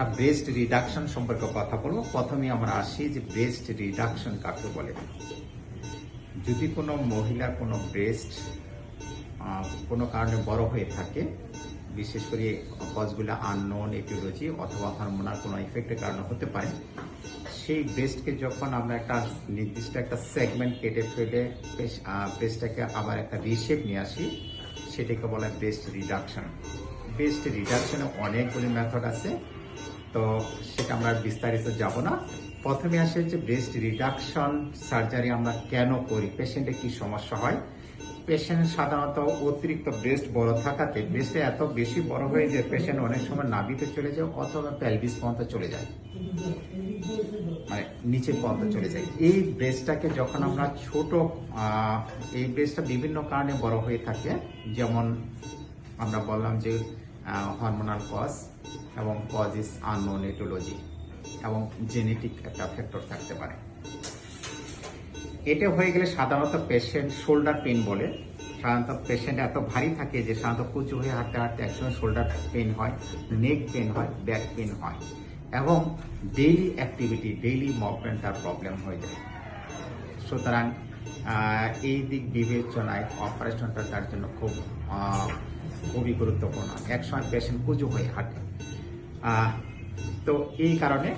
আমরা breast reduction সম্পর্কে কথা বলবো। প্রথমে আমরা আসি যে ব্রেস্ট রিডাকশন কাকে বলে। যদি কোনো মহিলার কোনো ব্রেস্ট কোনো কারণে বড় হয়ে থাকে, বিশেষ করে কজগুলো আননোন এটিওলজি অথবা হরমোনাল কোনো ইফেক্টের কারণে হতে পারে, সেই ব্রেস্টকে যখন আমরা একটা নির্দিষ্ট একটা সেগমেন্ট কেটে ফেলে ব্রেস্টটাকে আবার একটা রিশেপ নিয়ে আসি, সেটাকে বলা হয় ব্রেস্ট রিডাকশন। ব্রেস্ট রিডাকশনে অনেকগুলি মেথড আছে, তো সেটা আমরা বিস্তারিত যাব না। প্রথমে আসে যে ব্রেস্ট রিডাকশন সার্জারি আমরা কেন করি, পেশেন্টের কি সমস্যা হয়। পেশেন্ট সাধারণত অতিরিক্ত ব্রেস্ট বড় থাকাতে ব্রেস্টে এত বেশি বড় হয়ে যে পেশেন্ট অনেক সময় নাভিতে চলে যায় অথবা পেলভিস পর্যন্ত চলে যায়, মানে নিচে পর্যন্ত চলে যায়। এই ব্রেস্টটাকে যখন আমরা ছোট, এই ব্রেস্টটা বিভিন্ন কারণে বড় হয়ে থাকে, যেমন আমরা বললাম যে হরমোনাল কজ এবং কজ ইজ আননোন এটিওলজি এবং জেনেটিক একটা ফ্যাক্টর থাকতে পারে। এটা হয়ে গেলে সাধারণত পেশেন্ট শোল্ডার পেন বলে। সাধারণত পেশেন্ট এত ভারী থাকে যে সাধারণত কুচু হয়ে হাঁটতে হাঁটতে একসময় শোল্ডার পেন হয়, নেক পেন হয়, ব্যাক পেন হয় এবং ডেইলি অ্যাক্টিভিটি, ডেইলি মুভমেন্ট তার প্রবলেম হয়ে যায়। সুতরাং এই দিক বিবেচনায় অপারেশনটা তার জন্য খুবই গুরুত্বপূর্ণ। একসময় পেশেন্ট কুচু হয়ে হাঁটে, তো এই কারণে